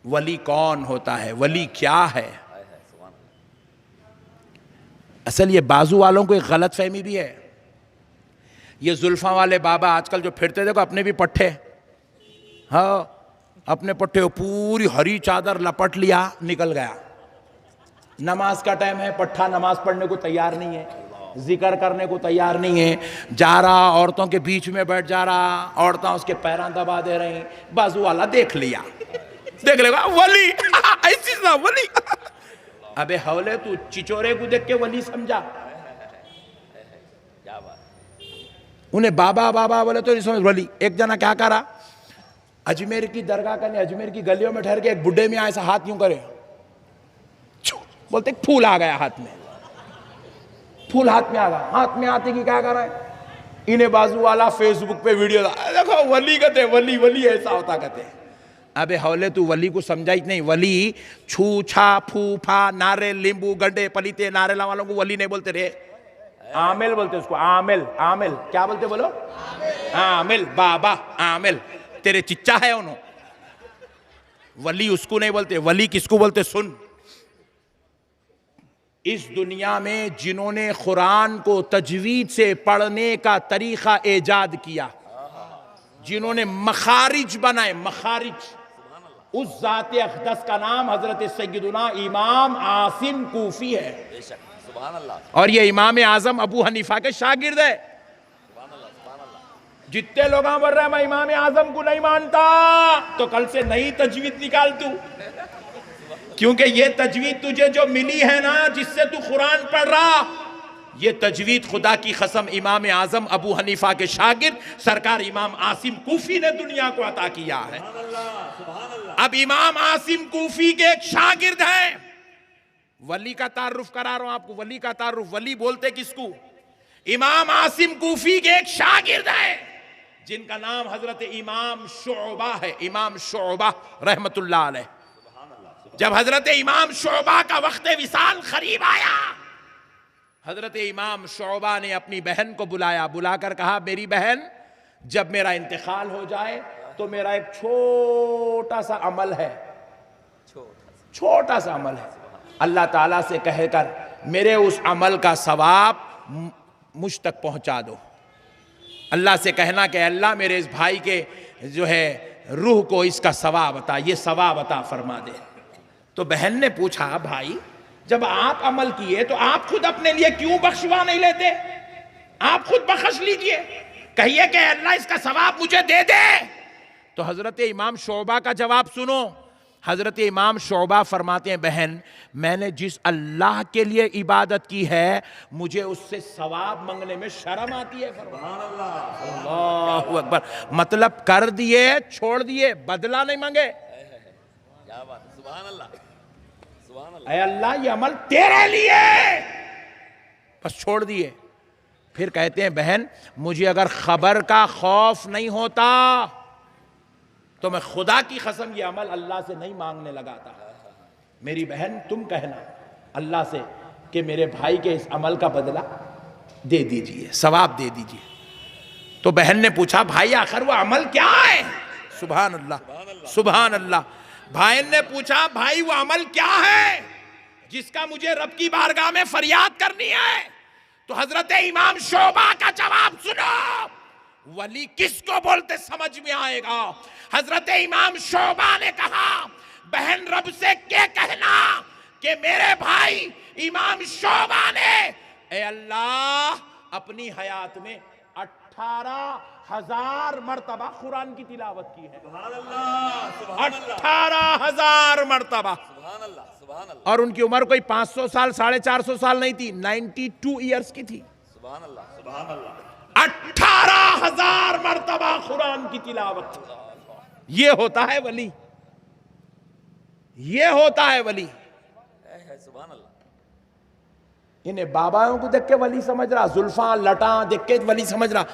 वली कौन होता है, वली क्या है। असल ये बाजू वालों को एक गलत फहमी भी है। ये जुल्फा वाले बाबा आजकल जो फिरते, देखो अपने भी पट्टे, हाँ अपने पट्टे पूरी हरी चादर लपट लिया, निकल गया। नमाज का टाइम है, पट्ठा नमाज पढ़ने को तैयार नहीं है, जिक्र करने को तैयार नहीं है, जा रहा औरतों के बीच में बैठ जा रहा, औरतें उसके पैरां दबा दे रही, बाजू वाला देख लिया, देख लेगा वली ऐसी ना वली। अबे हवले तू चिचोरे को देख के वली समझा, उन्हें बाबा बाबा बोले तो नहीं समझ वली। एक जना क्या करा, अजमेर की दरगाह का नहीं, अजमेर की गलियों में ठहर के एक बुढ़े में ऐसा हाथ यूं करे, बोलते फूल आ गया हाथ में, फूल हाथ में आ गया। हाथ में आते की क्या कर रहा है, इन्हें बाजू वाला फेसबुक पे वीडियो, देखो वली कहते, वली वली ऐसा होता कहते। अबे हौले तू वली को समझा ही नहीं। वली छू छा फू फा नारे लींबू गड्ढे पलीते नारेला वालों को वली नहीं बोलते रे, आमिल बोलते उसको। आमिल, आमिल क्या बोलते बोलो, आमिल बाबा आमिल, तेरे चिच्चा है उन्होंने, वली उसको नहीं बोलते। वली किसको बोलते सुन, इस दुनिया में जिन्होंने कुरान को तजवीद से पढ़ने का तरीका ईजाद किया, जिन्होंने मखारिज बनाए, मखारिज, उस जाते अक़दस का नाम हजरत सैयदुना इमाम आसिम कूफी है। और ये इमाम आजम अबू हनीफा के शागिर्द है। जितने लोग बोल रहे हैं मैं इमाम आजम को नहीं मानता, तो कल से नई तजवीद निकाल तू, क्योंकि ये तजवीद तुझे जो मिली है ना, जिससे तू कुरान पढ़ रहा, ये तजवीद खुदा की कसम इमाम आजम अबू हनीफा के शागिर्द सरकार इमाम आसिम कूफी ने दुनिया को अता किया है। अब इमाम आसिम कूफी के एक शागिर्द हैं, वली का तारुफ करा रहा हूं आपको, वली का तारुफ। वली बोलते किसको, इमाम आसिम कूफी के एक शागिर्द हैं जिनका नाम हजरत इमाम शुअबा है, इमाम शुअबा रहमतुल्लाह अलैह। जब हजरत इमाम शुअबा का वक्त विसाल करीब आया, हजरत इमाम शुअबा ने अपनी बहन को बुलाया, बुलाकर कहा मेरी बहन, जब मेरा इंतकाल हो जाए तो मेरा एक छोटा सा अमल है, छोटा सा अमल है, अल्लाह ताला से कहकर मेरे उस अमल का सवाब मुझ तक पहुंचा दो। अल्लाह से कहना कि अल्लाह मेरे इस भाई के जो है रूह को इसका सवाब अता, ये सवाब अता फरमा दे। तो बहन ने पूछा भाई जब आप अमल किए तो आप खुद अपने लिए क्यों बख्शवा नहीं लेते, आप खुद बख्श लीजिए, कहिए कि अल्लाह इसका सवाब मुझे दे दे। तो हजरत इमाम शुअबा का जवाब सुनो। हजरत इमाम शुअबा फरमाते हैं बहन, मैंने जिस अल्लाह के लिए इबादत की है मुझे उससे सवाब मांगने में शर्म आती है। अल्लाहु अकबर, मतलब कर दिए छोड़ दिए, बदला नहीं मांगे। क्या बात है, सुभान अल्लाह, सुभान अल्लाह। ऐ अल्लाह ये अमल तेरे लिए, बस छोड़ दिए। फिर कहते हैं बहन मुझे अगर खबर का खौफ नहीं होता तो मैं खुदा की कसम ये अमल अल्लाह से नहीं मांगने लगाता। मेरी बहन तुम कहना अल्लाह से कि मेरे भाई के इस अमल का बदला दे दीजिए, सवाब दे दीजिए। तो बहन ने पूछा भाई आखिर वो अमल क्या है। सुभान अल्लाह, सुभान अल्लाह। भाई ने पूछा भाई वो अमल क्या है जिसका मुझे रब की बारगाह में फरियाद करनी है। तो हजरत इमाम शुअबा का जवाब सुनो, वली किसको बोलते समझ में आएगा। हजरत इमाम शुअबा ने कहा बहन रब से क्या कहना कि मेरे भाई इमाम शुअबा ने ए अल्लाह अपनी हयात में 18,000 मर्तबा कुरान की तिलावत की है। 18,000 मर्तबा, और उनकी उम्र कोई 500 साल 450 साल नहीं थी, 92 ईयर्स की थी। 18,000 मर्तबा कुरान की तिलावत। ये होता है वली, ये होता है वली। इन्हें बाबाओं को देख के वली समझ रहा, जुल्फा लटा देख के वली समझ रहा।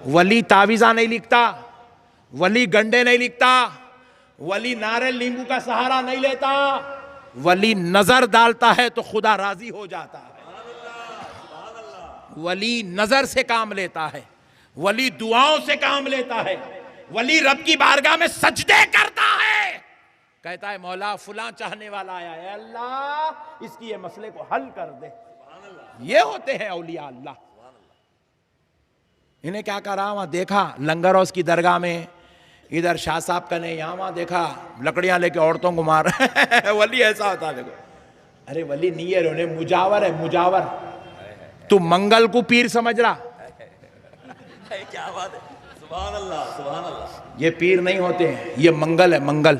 वली तावीज़ा नहीं लिखता, वली गंडे नहीं लिखता, वली नारियल नींबू का सहारा नहीं लेता, वली नजर डालता है तो खुदा राजी हो जाता है। वली नजर से काम लेता है, वली दुआओं से काम लेता है, वली रब की बारगाह में सजदे करता है। कहता है मौला फुला चाहने वाला आया है, अल्लाह इसकी ये मसले को हल कर दे। ये होते हैं औलिया अल्लाह। इन्हें क्या करा, वहां देखा लंगर हाउस की दरगाह में, इधर शाह साहब का ने, यहाँ वहां देखा लकड़ियां लेके औरतों को मार वली ऐसा होता है। देखो, अरे वली नहीं है रोने, मुजावर है मुजावर। तू मंगल को पीर समझ रहा, क्या बात है, सुभान अल्लाह सुभान अल्लाह। ये पीर नहीं होते हैं, ये मंगल है मंगल।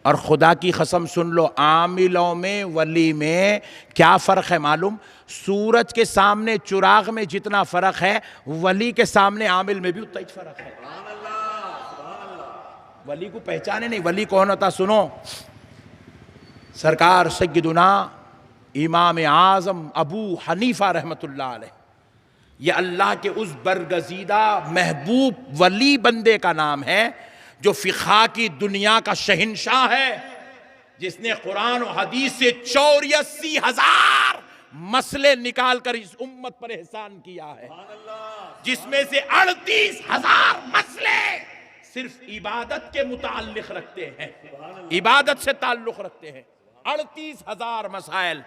और खुदा की कसम सुन लो, आमिलों में वली में क्या फर्क है मालूम? सूरज के सामने चिराग में जितना फर्क है, वली के सामने आमिल में भी उतना ही फर्क है। वली को पहचाने नहीं, वली कौन होता सुनो। सरकार सय्यदुना इमाम आजम अबू हनीफा रहमतुल्लाह अलैह, ये अल्लाह के उस बरगजीदा महबूब वली बंदे का नाम है जो फिक़ा की दुनिया का शहंशाह है, जिसने कुरान और हदीस से 84,000 मसले निकाल कर इस उम्मत पर एहसान किया है, जिसमें से 38,000 मसले सिर्फ इबादत के मुताल्लिक रखते हैं, इबादत से ताल्लुक रखते हैं। 38,000 मसाइल।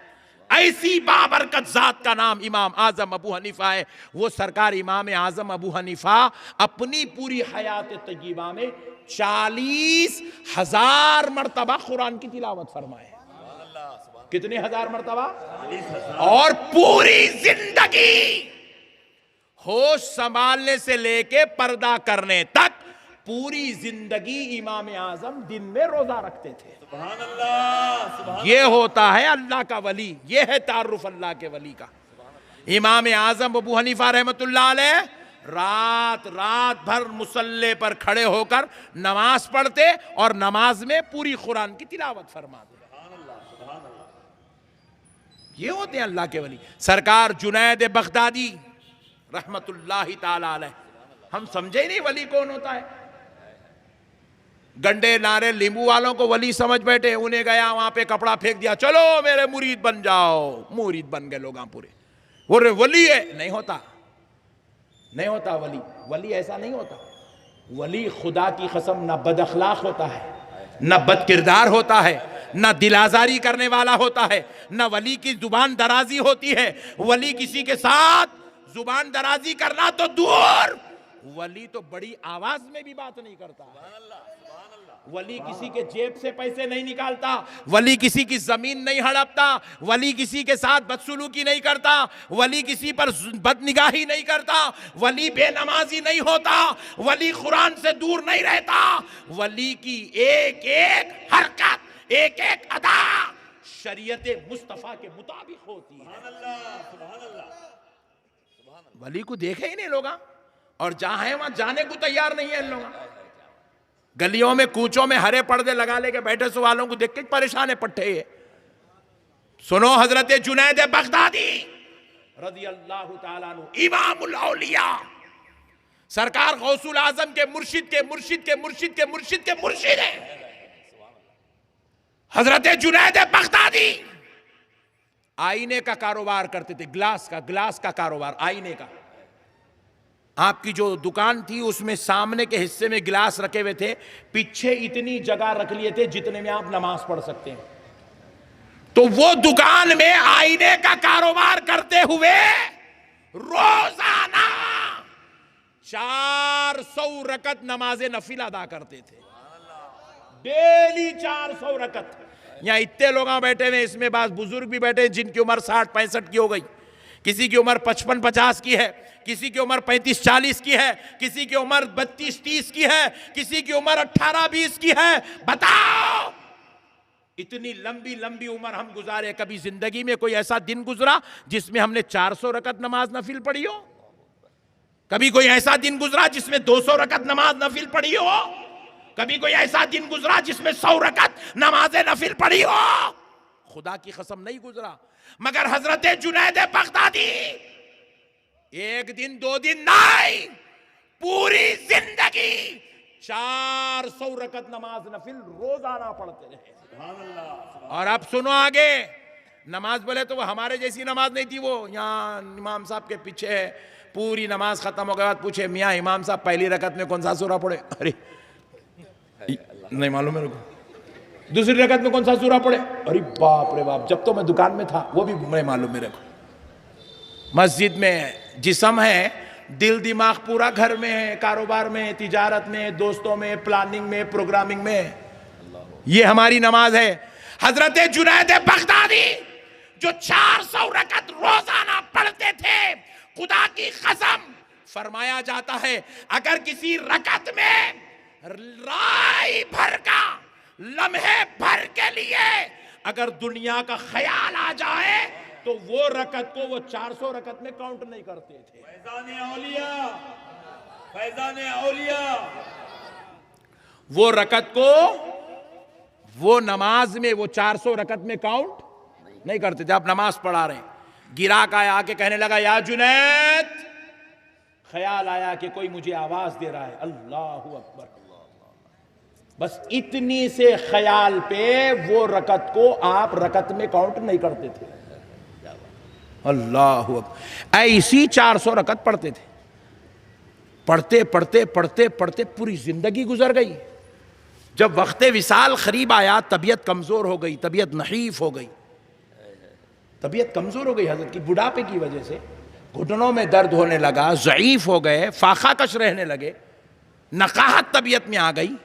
ऐसी बाबरकत जात का नाम इमाम आजम अबू हनीफा है। वो सरकार इमाम आजम अबू हनीफा अपनी पूरी हयात तय्यबा में 40,000 मरतबा कुरान की तिलावत फरमाए। कितने हजार मरतबा? और पूरी जिंदगी होश संभालने से लेके पर्दा करने तक पूरी जिंदगी इमाम आजम दिन में रोजा रखते थे। सुभान अल्लाह। ये होता है अल्लाह का वली, ये है तारुफ अल्लाह के वली का। इमाम आजम अबू हनीफा रहमतुल्लाह अलैह रात रात भर मुसल्ले पर खड़े होकर नमाज पढ़ते और नमाज में पूरी कुरान की तिलावत फरमाते। ये होते हैं अल्लाह के वली। सरकार जुनैद बगदादी रहमतुल्लाहि ताला अलैह, हम समझे ही नहीं वली कौन होता है। गंडे नारे लींबू वालों को वली समझ बैठे, उन्हें गया वहां पे कपड़ा फेंक दिया, चलो मेरे मुरीद बन जाओ। मुरीद बन गए लोग पूरे, वो वली है। नहीं होता, नहीं होता वली। वली ऐसा नहीं होता। वली खुदा की कसम न बद अखलाक होता है, न बद किरदार होता है, न दिलाजारी करने वाला होता है, न वली की जुबान दराजी होती है। वली किसी के साथ जुबान दराजी करना तो दूर, वली तो बड़ी आवाज में भी बात नहीं करता। वली किसी के जेब से पैसे नहीं निकालता, वली किसी की जमीन नहीं हड़पता, वली किसी के साथ बदसलूकी नहीं करता, वली किसी पर बदनिगाही नहीं करता, वली बेनमाजी नहीं होता, वली कुरान से दूर नहीं रहता। वली की एक एक हरकत, एक एक अदा शरीयत मुस्तफा के मुताबिक होती है। वली को देखे ही नहीं लोग, और जहां है वहां जाने को तैयार नहीं है इन लोग। गलियों में कूचों में हरे पर्दे लगा लेके बैठे सो वालों को देख के परेशान है पट्टे। सुनो हजरत जुनैद बगदादी रज़ी अल्लाह ताला अन्हु, इमामुल औलिया, सरकार गौसुल आजम के मुर्शिद के मुर्शिद के मुर्शिद के मुर्शिद के मुर्शिद है हजरत जुनैद बगदादी। आईने का कारोबार करते थे, ग्लास का कारोबार, आईने का। आपकी जो दुकान थी उसमें सामने के हिस्से में गिलास रखे हुए थे, पीछे इतनी जगह रख लिए थे जितने में आप नमाज पढ़ सकते हैं। तो वो दुकान में आईने का कारोबार करते हुए रोजाना 400 रकत नमाजे नफिल अदा करते थे, डेली 400 रकत। यहां इतने लोग बैठे हुए, इसमें बात बुजुर्ग भी बैठे जिनकी उम्र 60-65 की हो गई, किसी की उम्र 55-50 की है, किसी की उम्र 35-40 की है, किसी की उम्र 32-30 की है, किसी की उम्र 18-20 की है। बताओ, इतनी लंबी लंबी उम्र हम गुजारे, कभी जिंदगी में कोई ऐसा दिन गुजरा जिसमें हमने 400 रकत नमाज नफिल पढ़ी हो? कभी कोई ऐसा दिन गुजरा जिसमें 200 रकत नमाज नफिल पढ़ी हो? कभी कोई ऐसा दिन गुजरा जिसमें 100 रकत नमाज नफिल पढ़ी हो? खुदा की कसम नहीं गुजरा। मगर हजरत जुनैद बगदादी एक दिन 2 दिन नहीं, पूरी जिंदगी 400 रकत नमाज नफिल रोजाना पढ़ते रहे। और अब सुनो आगे, नमाज बोले तो वो हमारे जैसी नमाज नहीं थी। वो यहाँ इमाम साहब के पीछे है, पूरी नमाज खत्म हो गए बाद पूछे, मियाँ इमाम साहब पहली रकत में कौन सा सूरा पढ़े? अरे नहीं मालूम मेरे को। दूसरी रकत में कौन सा सूरा पढ़े? अरे बाप रे बाप, जब तो मैं दुकान में था वो भी नहीं मालूम मेरे को। मस्जिद में जिस्म है, दिल दिमाग पूरा घर में है, कारोबार में, तिजारत में, दोस्तों में, प्लानिंग में, प्रोग्रामिंग में। ये हमारी नमाज है। हजरत जुनैद बगदादी जो 400 रकत रोजाना पढ़ते थे, खुदा की कसम फरमाया जाता है अगर किसी रकत में राई भर का, लम्हे भर के लिए अगर दुनिया का ख्याल आ जाए तो वो रकत को वो 400 रकत में काउंट नहीं करते थे। फैजाने औलिया, फैजाने औलिया। वो रकत को वो नमाज में वो 400 रकत में काउंट नहीं करते थे। आप नमाज पढ़ा रहे हैं, गिराक आया आके कहने लगा या जुनैद, ख्याल आया कि कोई मुझे आवाज दे रहा है, अल्लाहू अकबर। बस इतनी से ख्याल पे वो रकत को आप रकत में काउंट नहीं करते थे। अल्लाहू अकबर। ऐसी 400 रकत पढ़ते थे। पढ़ते पढ़ते पढ़ते पढ़ते पूरी जिंदगी गुजर गई। जब वक्त विसाल करीब आया, तबीयत कमजोर हो गई, तबीयत नहीफ हो गई, तबीयत कमजोर हो गई हजरत की, बुढ़ापे की वजह से घुटनों में दर्द होने लगा, ज़ईफ हो गए, फाका कश रहने लगे, नकाहत तबीयत में आ गई।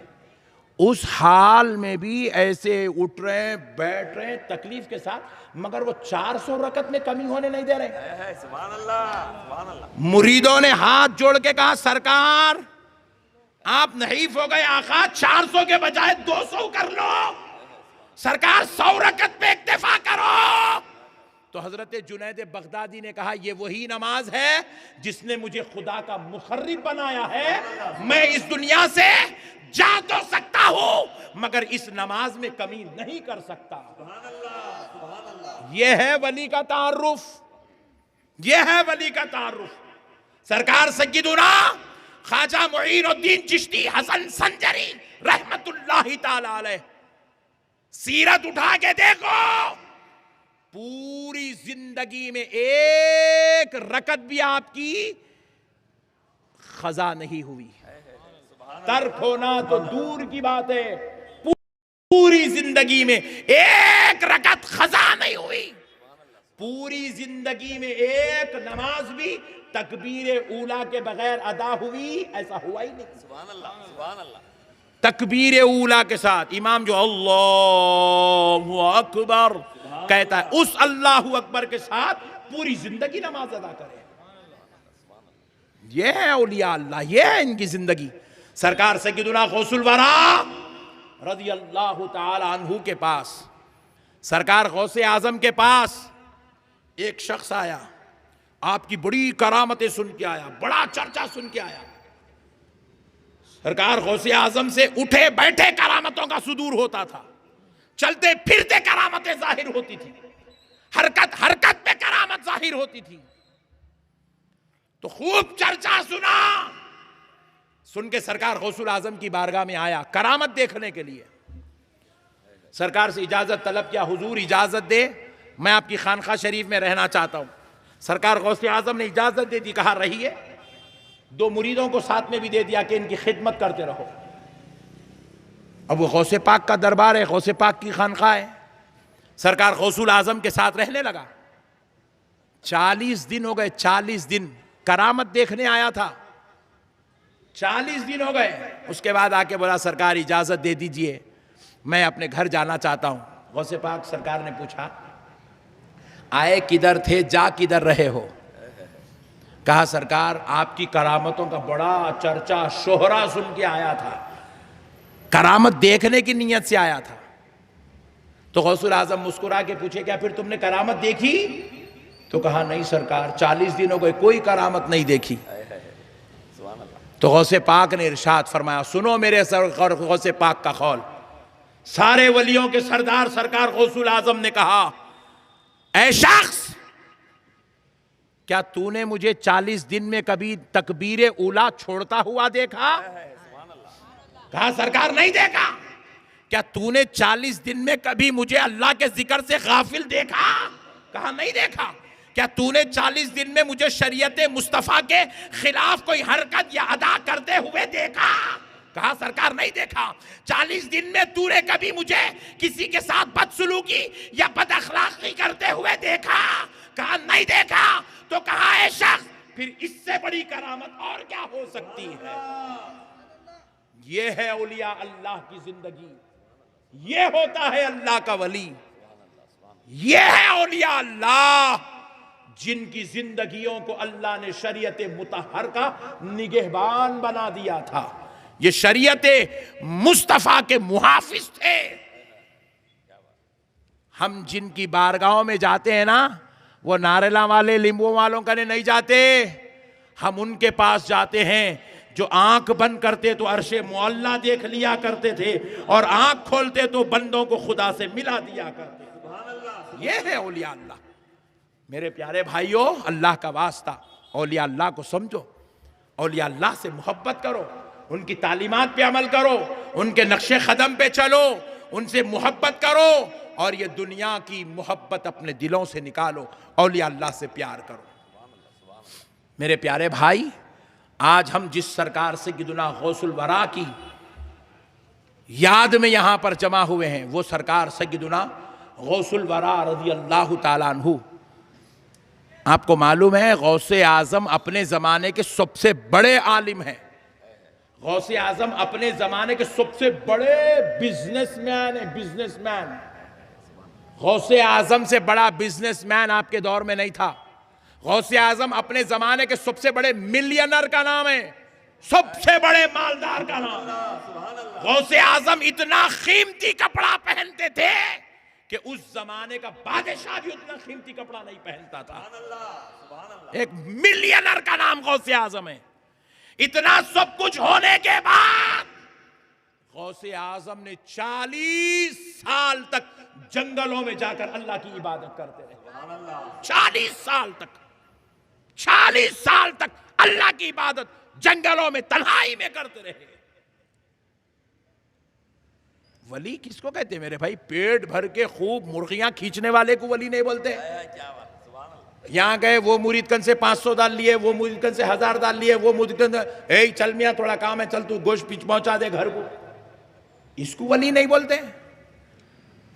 उस हाल में भी ऐसे उठ रहे बैठ रहे तकलीफ के साथ, मगर वो 400 रकत में कमी होने नहीं दे रहे। सुभान अल्लाह, सुभान अल्लाह। मुरीदों ने हाथ जोड़ के कहा सरकार आप नहीफ हो गए, आका 400 के बजाय 200 कर लो, सरकार 100 रकत पे इक्तिफा करो। तो हजरत जुनैद बगदादी ने कहा ये वही नमाज है जिसने मुझे खुदा का मुखर्रिब बनाया है। मैं इस दुनिया से जा तो सकता हूं मगर इस नमाज में कमी नहीं कर सकता। यह है वली का तारुफ, यह है वली का तारुफ। सरकार सय्यदुना ख्वाजा मुईनुद्दीन चिश्ती हसन संजरी रहमतुल्लाहि ताला अलैह, सीरत उठा के देखो, पूरी जिंदगी में एक रकत भी आपकी खजा नहीं हुई। तर्क होना तो दूर की बात है, पूरी जिंदगी में एक रकत खजा नहीं हुई। पूरी जिंदगी में एक नमाज भी तकबीर ऊला के बगैर अदा हुई, ऐसा हुआ ही नहीं। सुभान अल्लाह, सुभान अल्लाह। तकबीर ऊला के साथ इमाम जो अल्लाहु अकबर कहता है, उस अल्लाहु अकबर के साथ पूरी जिंदगी नमाज अदा करे। यह है औलिया अल्लाह, यह है इनकी जिंदगी। सरकार सय्यदुना गौसुल वरा रज़ी अल्लाह ताला अन्हु के पास, सरकार गौसे आजम के पास एक शख्स आया, आपकी बड़ी करामतें सुन के आया, बड़ा चर्चा सुन के आया। सरकार गौसे आजम से उठे बैठे करामतों का सुदूर होता था, चलते फिरते करामतें जाहिर होती थी, हरकत हरकत पे करामत जाहिर होती थी। तो खूब चर्चा सुना, सुन के सरकार गौसुल आजम की बारगाह में आया करामत देखने के लिए। सरकार से इजाजत तलब किया, हुजूर इजाजत दे, मैं आपकी खानका शरीफ में रहना चाहता हूं। सरकार गौसे आजम ने इजाजत दे दी, कहा रहिए। 2 मुरीदों को साथ में भी दे दिया कि इनकी खिदमत करते रहो। अब वो गौसे पाक का दरबार है, गौसे पाक की खानका है। सरकार गौसुल आजम के साथ रहने लगा। 40 दिन हो गए, 40 दिन करामत देखने आया था, 40 दिन हो गए। उसके बाद आके बोला सरकार इजाजत दे दीजिए, मैं अपने घर जाना चाहता हूं। गौसे पाक सरकार ने पूछा आए किधर थे, जा किधर रहे हो? कहा सरकार आपकी करामतों का बड़ा चर्चा शोहरा सुन के आया था, करामत देखने की नीयत से आया था। तो गौसुल आजम मुस्कुरा के पूछे क्या फिर तुमने करामत देखी? तो कहा नहीं सरकार, 40 दिन हो गए कोई करामत नहीं देखी। तो गौसे पाक ने इरशाद फरमाया, सुनो मेरे गौसे पाक का कौल। सारे वलियों के सरदार सरकार गौसुल आजम ने कहा, ऐ शख्स क्या तूने मुझे 40 दिन में कभी तकबीर उला छोड़ता हुआ देखा? कहा सरकार नहीं देखा। क्या तूने 40 दिन में कभी मुझे अल्लाह के जिक्र से गाफिल देखा? कहा नहीं देखा। क्या तूने 40 दिन में मुझे शरीयत मुस्तफ़ा के खिलाफ कोई हरकत या अदा करते हुए देखा? कहा सरकार नहीं देखा। 40 दिन में तूने कभी मुझे किसी के साथ बदसलूकी या बद अखलाकी करते हुए देखा? कहा नहीं देखा। तो कहा ऐ शख्स, फिर इससे बड़ी करामत और क्या हो सकती है? ये है औलिया अल्लाह की जिंदगी, ये होता है अल्लाह का वली, ये है औलिया अल्लाह जिनकी जिंदगियों को अल्लाह ने शरीयत मुतहर का निगहबान बना दिया था। ये शरीयत मुस्तफा के मुहाफिज थे। हम जिनकी बारगाहों में जाते हैं ना, वो नारेला वाले लिंबू वालों का नहीं जाते, हम उनके पास जाते हैं जो आंख बंद करते तो अर्शे मुअल्ला देख लिया करते थे और आंख खोलते तो बंदों को खुदा से मिला दिया करते थे। ये है औलिया अल्लाह। मेरे प्यारे भाइयों, अल्लाह का वास्ता औलिया अल्लाह को समझो, औलिया अल्लाह से मोहब्बत करो, उनकी तालीमात पे अमल करो, उनके नक्शे कदम पे चलो, उनसे मोहब्बत करो और ये दुनिया की मोहब्बत अपने दिलों से निकालो, औलिया अल्लाह से प्यार करो। मेरे प्यारे भाई, आज हम जिस सरकार से गिदुना गौसुल वरा की याद में यहां पर जमा हुए हैं, वो सरकार सैयदुना गौसुल वरा रज़ी अल्लाह ताला अन्हु। आपको मालूम है गौसे आजम अपने जमाने के सबसे बड़े आलिम हैं। गौसे आजम अपने जमाने के सबसे बड़े बिजनेसमैन है, बिजनेसमैन। गौसे आजम से बड़ा बिजनेसमैन आपके दौर में नहीं था। गौसे आजम अपने जमाने के सबसे बड़े मिलियनर का नाम है, सबसे बड़े मालदार का नाम। गौसे आजम इतना कीमती कपड़ा पहनते थे कि उस जमाने का बादशाह भी उतना कीमती कपड़ा नहीं पहनता था। एक मिलियनर का नाम गौसे आजम है। इतना सब कुछ होने के बाद गौसे आजम ने 40 साल तक जंगलों में जाकर अल्लाह की इबादत करते रहे। 40 साल तक, 40 साल तक अल्लाह की इबादत जंगलों में तन्हाई में करते रहे। वली किसको कहते हैं मेरे भाई? पेट भर के खूब मुर्गियां खींचने वाले को वली नहीं बोलते। यहां गए, वो मुरीदकन से 500 दाल लिए, वो मुरीदकन से 1000 दाल लिए, वो मुरीदकन से ए चल मियां थोड़ा काम है, चल तू गोश्त पहुंचा दे घर को, इसको वली नहीं बोलते।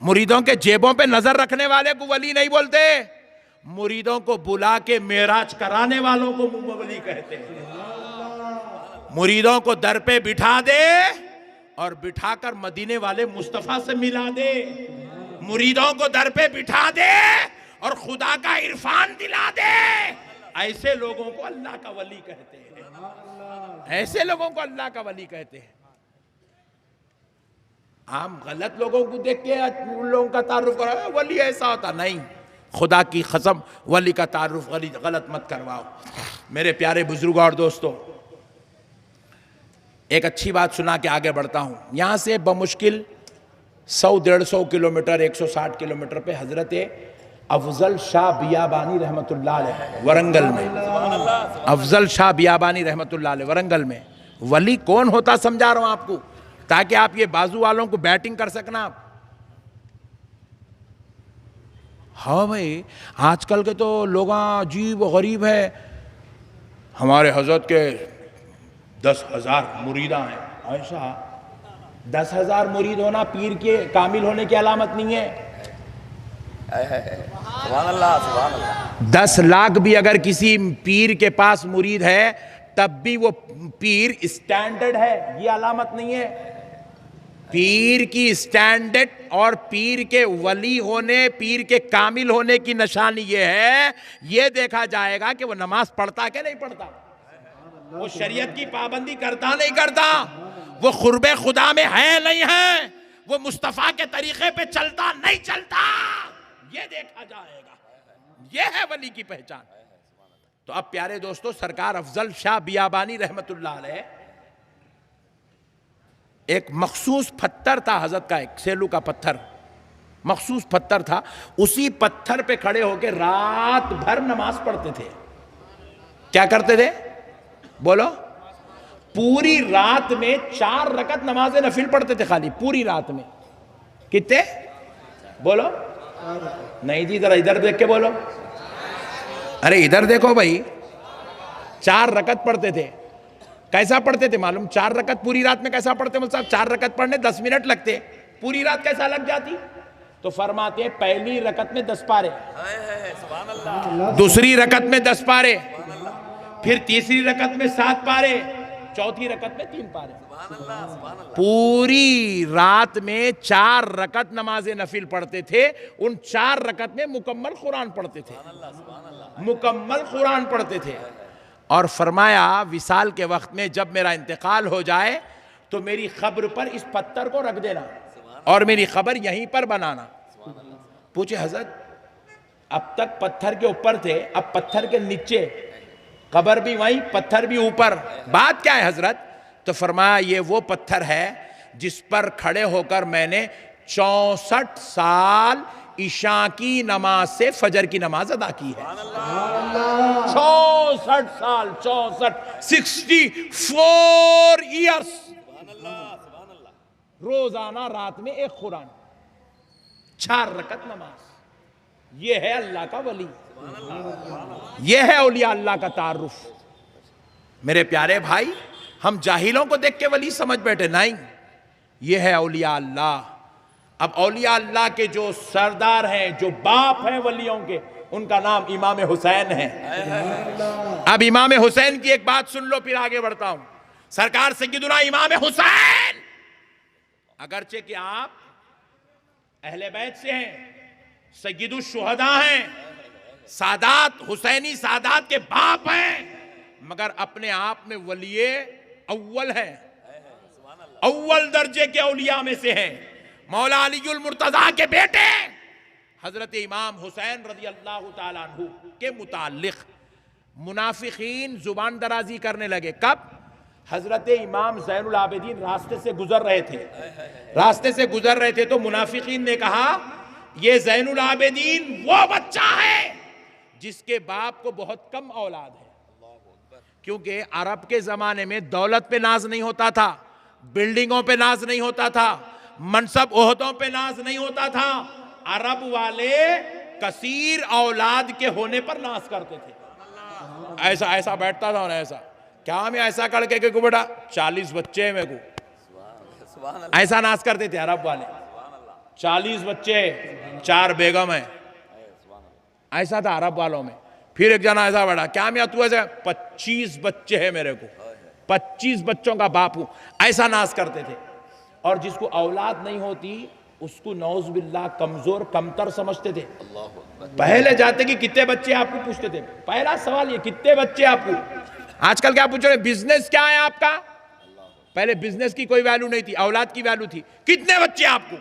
मुरीदों के जेबों पे नजर रखने वाले को वली नहीं बोलते। मुरीदों को बुला के मेराज कराने वालों को वली कहते हैं। मुरीदों को दर पे बिठा दे और बिठाकर मदीने वाले मुस्तफा से मिला दे। मुरीदों को दर पे बिठा दे और खुदा का इरफान दिला दे। ऐसे लोगों को अल्लाह का वली कहते हैं। ऐसे लोगों को अल्लाह का वली कहते हैं। आम गलत लोगों को देख के उन लोगों का तारुफ करो, वली ऐसा होता नहीं। खुदा की कसम, वली का तारुफ गलत मत करवाओ। मेरे प्यारे बुजुर्गों और दोस्तों, एक अच्छी बात सुना के आगे बढ़ता हूं। यहां से बमुश्किल 100-150 किलोमीटर, 160 किलोमीटर पे हजरत अफजल शाह बियाबानी रहमतुल्लाह अलैह वरंगल में, अफजल शाह बियाबानी रहमतुल्लाह अलैह वरंगल में। वली कौन होता समझा रहा हूं आपको, ताकि आप ये बाजू वालों को बैटिंग कर सकना आप। हाँ भाई, आजकल के तो लोग अजीब गरीब है। हमारे हजरत के 10,000 मुरीदा हैं। ऐसा 10,000 मुरीद होना पीर के कामिल होने की अलामत नहीं है। सुभान अल्लाह, सुभान अल्लाह। 10 लाख भी अगर किसी पीर के पास मुरीद है, तब भी वो पीर स्टैंडर्ड है, ये अलामत नहीं है। पीर की स्टैंडर्ड और पीर के वली होने, पीर के कामिल होने की निशानी ये है, ये देखा जाएगा कि वो नमाज पढ़ता कि नहीं पढ़ता, वो शरीयत की पाबंदी करता नहीं करता, वो खुर्बे खुदा में है नहीं है, वो मुस्तफा के तरीके पे चलता नहीं चलता, ये देखा जाएगा। ये है वली की पहचान। तो अब प्यारे दोस्तों, सरकार अफजल शाह बियाबानी रहमतुल्लाह अलैह, एक मखसूस पत्थर था हजरत का, एक सेलू का पत्थर, मखसूस पत्थर था। उसी पत्थर पे खड़े होकर रात भर नमाज पढ़ते थे। क्या करते थे बोलो? पूरी रात में 4 रकत नमाज नफिल पढ़ते थे, खाली पूरी रात में। कितने बोलो? नहीं जी, जरा इधर देख के बोलो। अरे इधर देखो भाई, 4 रकत पढ़ते थे। कैसा पढ़ते थे मालूम? 4 रकत पूरी रात में कैसा पढ़ते? मतलब 4 रकत पढ़ने 10 मिनट लगते, पूरी रात कैसा लग जाती? तो फरमाते हैं पहली रकत में 10 पारे, सुभान अल्लाह, दूसरी रकत में 10 पारे, फिर तीसरी रकत में 7 पारे, चौथी रकत में 3 पारे। सुभान अल्लाह, सुभान अल्लाह। पूरी रात में 4 रकत नमाज नफिल पढ़ते थे। उन 4 रकत में मुकम्मल कुरान पढ़ते थे, मुकम्मल कुरान पढ़ते थे। और फरमाया विसाल के वक्त में जब मेरा इंतकाल हो जाए तो मेरी खब्र पर इस पत्थर को रख देना और मेरी खबर यहीं पर बनाना। पूछे हजरत अब तक पत्थर के ऊपर थे, अब पत्थर के नीचे, कब्र भी वहीं, पत्थर भी ऊपर, बात क्या है हजरत? तो फरमाया ये वो पत्थर है जिस पर खड़े होकर मैंने 64 साल ईशा की नमाज से फजर की नमाज अदा की है। 64 साल, 64 ईयर्स, रोजाना रात में एक कुरान, 4 रकत नमाज। ये है अल्लाह का वली, ये है औलिया अल्लाह का तारुफ। मेरे प्यारे भाई, हम जाहिलों को देख के वली समझ बैठे, नहीं, ये है औलिया अल्लाह। अब औलिया अल्लाह के जो सरदार हैं, जो बाप हैं वलियों के, उनका नाम इमाम हुसैन है। अब इमाम हुसैन की एक बात सुन लो, फिर आगे बढ़ता हूं। सरकार सय्यदुना इमाम हुसैन, अगरचे कि आप अहले बैत से हैं, सय्यदुश शुहदा हैं, सादात, हुसैनी सादात के बाप हैं, मगर अपने आप में वलिये अव्वल है, अव्वल दर्जे के औलिया में से हैं। मौला अलीउल मुर्तजा के बेटे हजरत इमाम हुसैन रज़ी अल्लाह ताला अन्हु के मुताल्लिक मुनाफिकीन जुबान दराजी करने लगे। कब? हजरत इमाम ज़ैनुल आबिदीन रास्ते से गुजर रहे थे, रास्ते से गुजर रहे थे तो मुनाफिकीन ने कहा ये ज़ैनुल आबिदीन वो बच्चा है जिसके बाप को बहुत कम औलाद है। क्योंकि अरब के जमाने में दौलत पे नाज नहीं होता था, बिल्डिंगों पे नाज नहीं होता था, मनसब ओहदों पे नाज नहीं होता था। अरब वाले कसीर औलाद के होने पर नाज करते थे। ऐसा ऐसा बैठता था ना, ऐसा क्या मैं ऐसा करके कि बेटा 40 बच्चे हैं मेरे को, ऐसा नाज करते थे अरब वाले। 40 बच्चे, 4 बेगम है, ऐसा था अरब वालों में। फिर एक जना ऐसा बैठा, क्या मैं तू ऐसा, 25 बच्चे हैं मेरे को, 25 बच्चों का बाप हूं, ऐसा नाज करते थे। और जिसको औलाद नहीं होती उसको नौज बिल्लाह कमजोर कमतर समझते थे। पहले जाते कि कितने बच्चे आपको पूछते थे, पहला सवाल ये कितने बच्चे आपको। आजकल क्या पूछ रहे, बिजनेस क्या है आपका? पहले बिजनेस की कोई वैल्यू नहीं थी, औलाद की वैल्यू थी। कितने बच्चे आपको?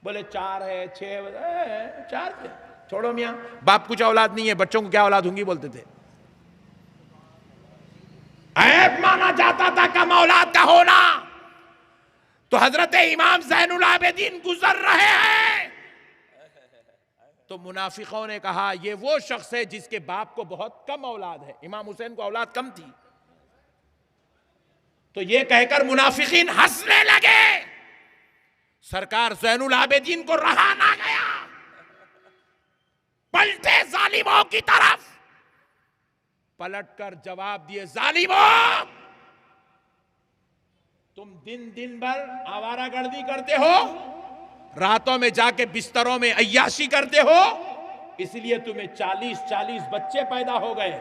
बोले 4 है, 6 है, 4 थे। छोड़ो मियां, बाप कुछ औलाद नहीं है, बच्चों को क्या औलाद होंगी बोलते थे। ऐब माना जाता था कम औलाद का होना। तो हजरत इमाम ज़ैनुल आबिदीन गुजर रहे हैं तो मुनाफिकों ने कहा ये वो शख्स है जिसके बाप को बहुत कम औलाद है। इमाम हुसैन को औलाद कम थी। तो ये कहकर मुनाफिकीन हंसने लगे। सरकार ज़ैनुल आबिदीन को रहा ना गया, पलटे जालिमों की तरफ, पलटकर जवाब दिए, जालिमों तुम दिन दिन भर आवारागर्दी करते हो, रातों में जाके बिस्तरों में अय्याशी करते हो, इसलिए तुम्हें 40-40 बच्चे पैदा हो गए।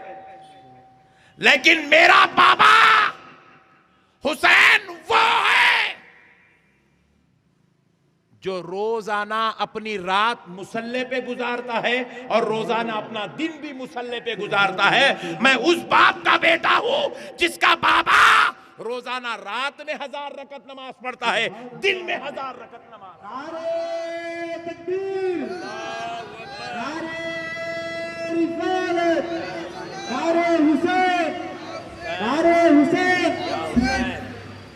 लेकिन मेरा बाबा हुसैन वो है जो रोजाना अपनी रात मुसल्ले पे गुजारता है और रोजाना अपना दिन भी मुसल्ले पे गुजारता है। मैं उस बाप का बेटा हूं जिसका बाबा रोजाना रात में 1000 रकत नमाज पढ़ता है, दिन में 1000 रकत नमाज। नारे तकबीर, नारे रिसालत, नारे हुसैन, नारे हुसैन।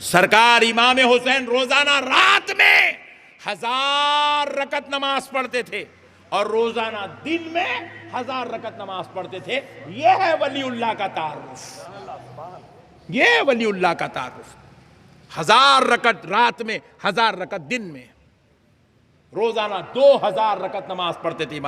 सरकार इमाम हुसैन रोजाना रात में 1000 रकत नमाज पढ़ते थे और रोजाना दिन में 1000 रकत नमाज पढ़ते थे। यह है वलीउल्लाह का तारुफ, ये वलीउल्लाह का तारुफ। 1000 रकत रात में, 1000 रकत दिन में, रोजाना 2000 रकत नमाज पढ़ते थे।